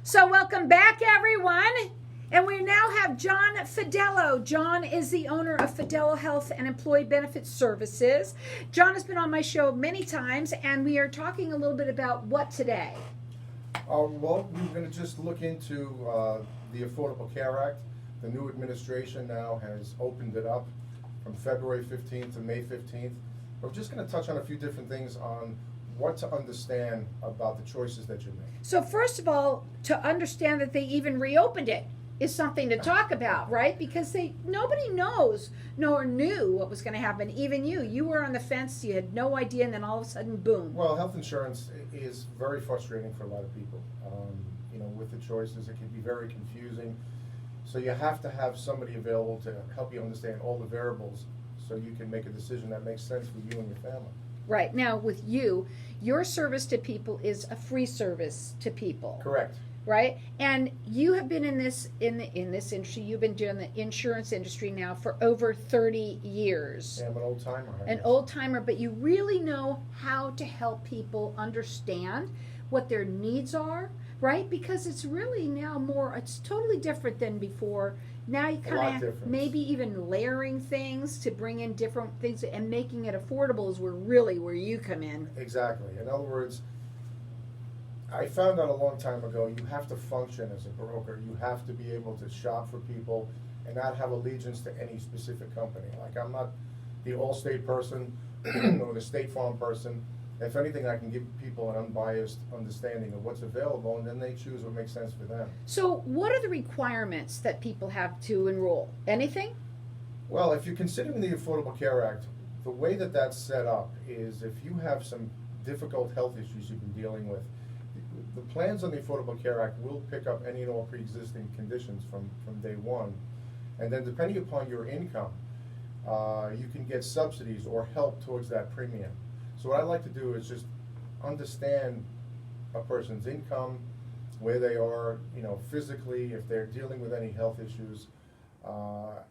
So, welcome back, everyone. And we now have John Fidelo. John is the owner of Fidelo Health and Employee Benefit Services. John has been on my show many times, and we are talking a little bit about what today? Well, we're going to just look into the Affordable Care Act. The new administration now has opened it up from February 15th to May 15th. We're just going to touch on a few different things on what to understand about the choices that you make. So, first of all, to understand that they even reopened it is something to talk about, right? Because nobody knows nor knew what was going to happen. Even you were on the fence, you had no idea, and then all of a sudden, boom. Well, health insurance is very frustrating for a lot of people. With the choices, it can be very confusing. So you have to have somebody available to help you understand all the variables so you can make a decision that makes sense for you and your family. Right. Now, with you, your service to people is a free service to people. Correct. Right? And you have been in this industry, you've been doing the insurance industry now for over 30 years. Yeah, I'm an old timer. An old timer, but you really know how to help people understand what their needs are, right? Because it's really now it's totally different than before. Now you kind of maybe even layering things to bring in different things and making it affordable is where you come in. Exactly. In other words, I found out a long time ago, you have to function as a broker. You have to be able to shop for people and not have allegiance to any specific company. Like, I'm not the Allstate person or the State Farm person. If anything, I can give people an unbiased understanding of what's available, and then they choose what makes sense for them. So what are the requirements that people have to enroll? Anything? Well, if you're considering the Affordable Care Act, the way that that's set up is if you have some difficult health issues you've been dealing with, the plans on the Affordable Care Act will pick up any and all pre-existing conditions from day one. And then depending upon your income, you can get subsidies or help towards that premium. So what I like to do is just understand a person's income, where they are, physically, if they're dealing with any health issues,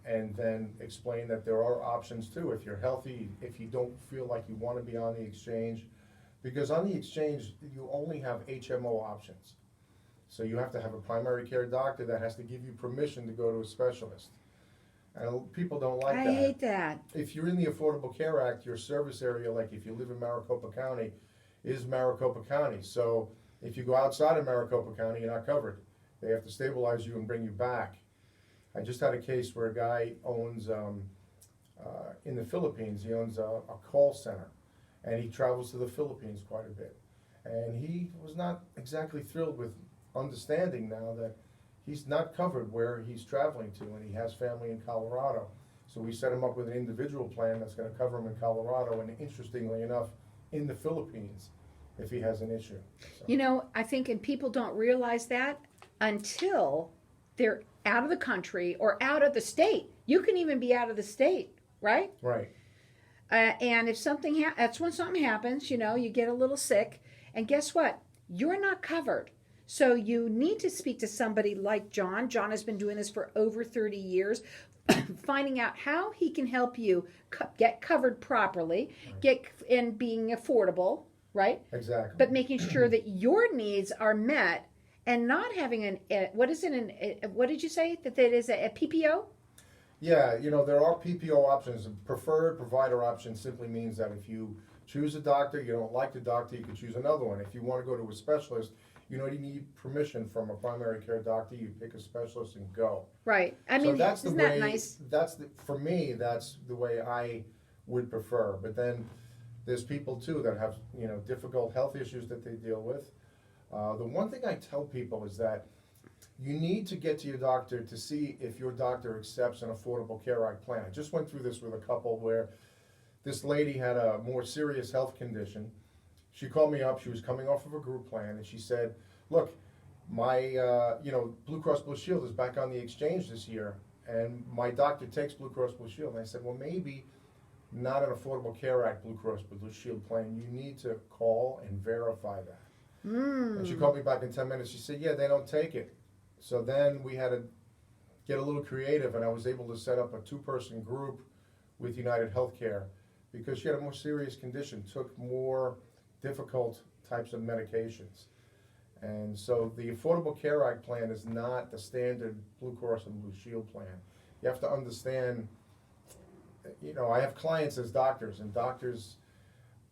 and then explain that there are options too. If you're healthy, if you don't feel like you want to be on the exchange, because on the exchange, you only have HMO options. So you have to have a primary care doctor that has to give you permission to go to a specialist. And people don't like that. I hate that. If you're in the Affordable Care Act, your service area, like if you live in Maricopa County, is Maricopa County. So if you go outside of Maricopa County, you're not covered. They have to stabilize you and bring you back. I just had a case where a guy owns, in the Philippines, he owns a call center. And he travels to the Philippines quite a bit. And he was not exactly thrilled with understanding now that he's not covered where he's traveling to, and he has family in Colorado. So we set him up with an individual plan that's going to cover him in Colorado and, interestingly enough, in the Philippines if he has an issue. So. I think, and people don't realize that until they're out of the country or out of the state. You can even be out of the state, right? Right. And if something that's when something happens, you get a little sick, and guess what? You're not covered. So you need to speak to somebody like John. John has been doing this for over 30 years, finding out how he can help you get covered properly, and being affordable, right? Exactly. But making sure that your needs are met, and not having what did you say that is a PPO? Yeah, there are PPO options. Preferred provider option simply means that if you choose a doctor, you don't like the doctor, you can choose another one. If you want to go to a specialist, you need permission from a primary care doctor, you pick a specialist and go. Right. I mean, isn't that nice? For me, that's the way I would prefer. But then there's people too that have, difficult health issues that they deal with. The one thing I tell people is that you need to get to your doctor to see if your doctor accepts an Affordable Care Act plan. I just went through this with a couple where this lady had a more serious health condition. She called me up, she was coming off of a group plan, and she said, look, my Blue Cross Blue Shield is back on the exchange this year, and my doctor takes Blue Cross Blue Shield. And I said, well, maybe not an Affordable Care Act Blue Cross Blue Shield plan. You need to call and verify that. And she called me back in 10 minutes. She said, yeah, they don't take it. So then we had to get a little creative, and I was able to set up a 2-person group with United Healthcare because she had a more serious condition, took more difficult types of medications. And so the Affordable Care Act plan is not the standard Blue Cross and Blue Shield plan. You have to understand, I have clients as doctors, and doctors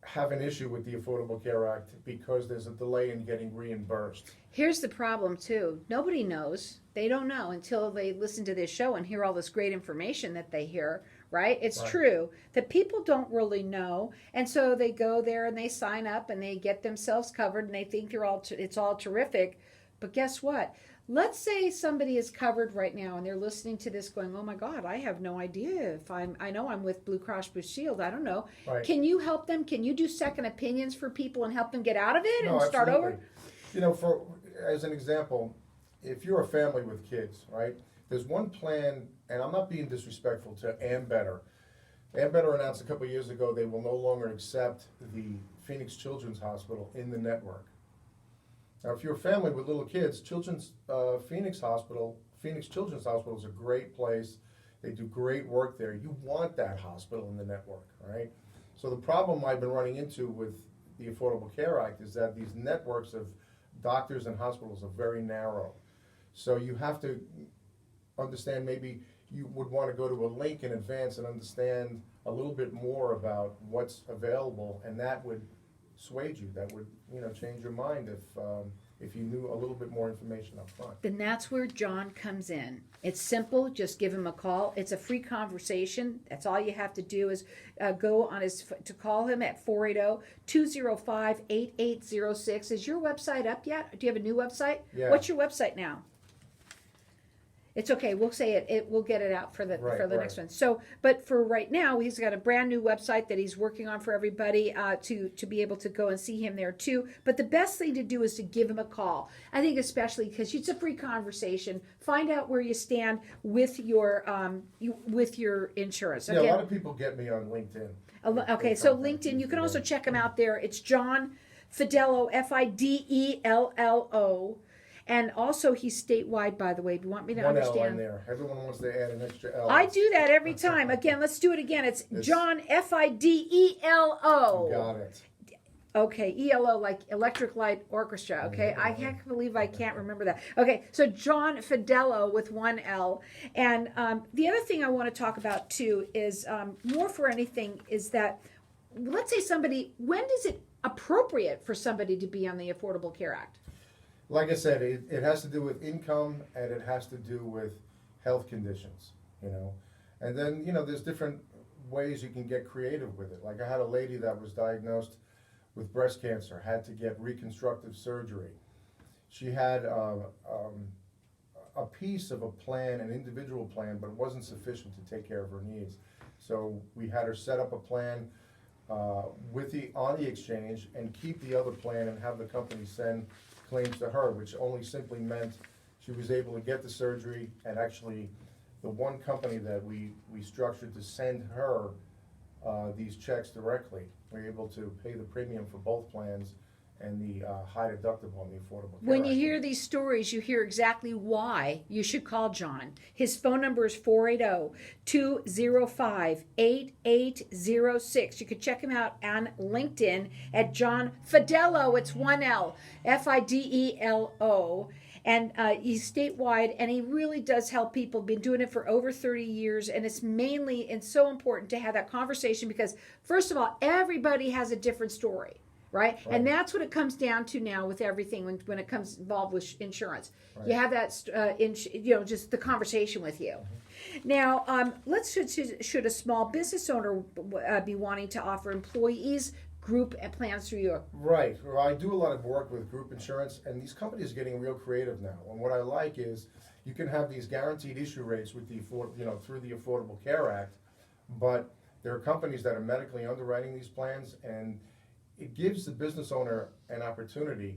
have an issue with the Affordable Care Act because there's a delay in getting reimbursed. Here's the problem too. Nobody knows. They don't know until they listen to this show and hear all this great information that they hear, right? It's Right. true that people don't really know. And so they go there and they sign up and they get themselves covered and they think it's all terrific. But guess what? Let's say somebody is covered right now and they're listening to this going, oh my God, I have no idea if I know I'm with Blue Cross Blue Shield. I don't know. Right. Can you help them? Can you do second opinions for people and help them get out of it No, and start over? absolutely. As an example, if you're a family with kids, right, there's one plan, and I'm not being disrespectful to Ambetter. Ambetter announced a couple of years ago they will no longer accept the Phoenix Children's Hospital in the network. Now, if you're a family with little kids, Phoenix Children's Hospital is a great place. They do great work there. You want that hospital in the network, right? So the problem I've been running into with the Affordable Care Act is that these networks of doctors and hospitals are very narrow. So you have to understand, maybe you would want to go to a link in advance and understand a little bit more about what's available, and that would sway you. That would, change your mind if you knew a little bit more information up front. Then that's where John comes in. It's simple. Just give him a call. It's a free conversation. That's all you have to do is go on to call him at 480-205-8806. Is your website up yet? Do you have a new website? Yeah. What's your website now? It's okay. We'll say it. We'll get it out for the Right. next one. So, but for right now, he's got a brand new website that he's working on for everybody to be able to go and see him there too. But the best thing to do is to give him a call. I think especially because it's a free conversation. Find out where you stand with your insurance. Yeah, Again, a lot of people get me on LinkedIn. Okay, so LinkedIn, you can also check him out there. It's John Fidelo, Fidello. And also, he's statewide, by the way. Do you want me to One L understand? in there. Everyone wants to add an extra L. I do that every time. Again, let's do it again. It's John Fidelo. You got it. Okay, ELO, like Electric Light Orchestra. Okay, I can't believe I can't remember that. Okay, so John Fidelo with one L. And the other thing I want to talk about too is more for anything is that, let's say when is it appropriate for somebody to be on the Affordable Care Act? Like I said, it has to do with income, and it has to do with health conditions, And then, there's different ways you can get creative with it. Like I had a lady that was diagnosed with breast cancer, had to get reconstructive surgery. She had a piece of a plan, an individual plan, but it wasn't sufficient to take care of her needs. So we had her set up a plan on the exchange and keep the other plan and have the company send claims to her, which only simply meant she was able to get the surgery, and actually the one company that we structured to send her these checks directly, we were able to pay the premium for both plans and the high deductible on the Affordable Care When you Act. hear these stories, you hear exactly why you should call John. His phone number is 480-205-8806. You could check him out on LinkedIn at John Fidelo. It's one L, Fidelo. And he's statewide, and he really does help people. Been doing it for over 30 years, and it's mainly and so important to have that conversation because, first of all, everybody has a different story. Right? And that's what it comes down to now with everything when it comes involved with insurance. Right. You have that, just the conversation with you. Mm-hmm. Now, should a small business owner be wanting to offer employees group plans through you? Right. Well, I do a lot of work with group insurance, and these companies are getting real creative now. And what I like is you can have these guaranteed issue rates with through the Affordable Care Act, but there are companies that are medically underwriting these plans, and it gives the business owner an opportunity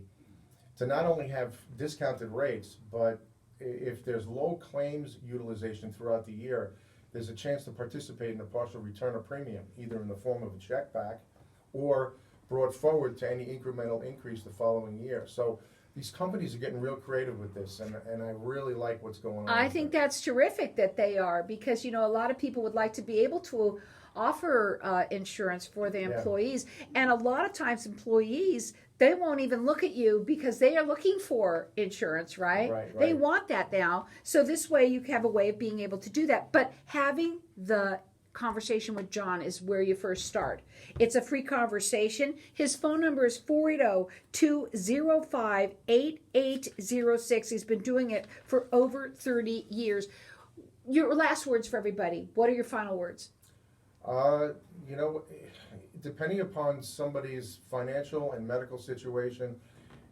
to not only have discounted rates, but if there's low claims utilization throughout the year, there's a chance to participate in a partial return of premium, either in the form of a check back or brought forward to any incremental increase the following year. So these companies are getting real creative with this, and I really like what's going on. I think that's terrific that they are, because a lot of people would like to be able to offer insurance for the employees, and a lot of times employees they won't even look at you because they are looking for insurance, right? Right. They want that now. So this way you have a way of being able to do that. But having the conversation with John is where you first start. It's a free conversation. His phone number is 480-205-8806. He's been doing it for over 30 years. Your last words for everybody. What are your final words? You know, depending upon somebody's financial and medical situation,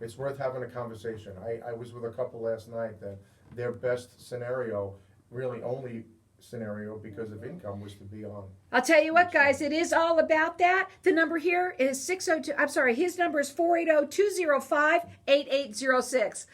it's worth having a conversation. I was with a couple last night that their best scenario, really only scenario because of income, was to be on. I'll tell you what, guys, it is all about that. The number here is his number is 480-205-8806.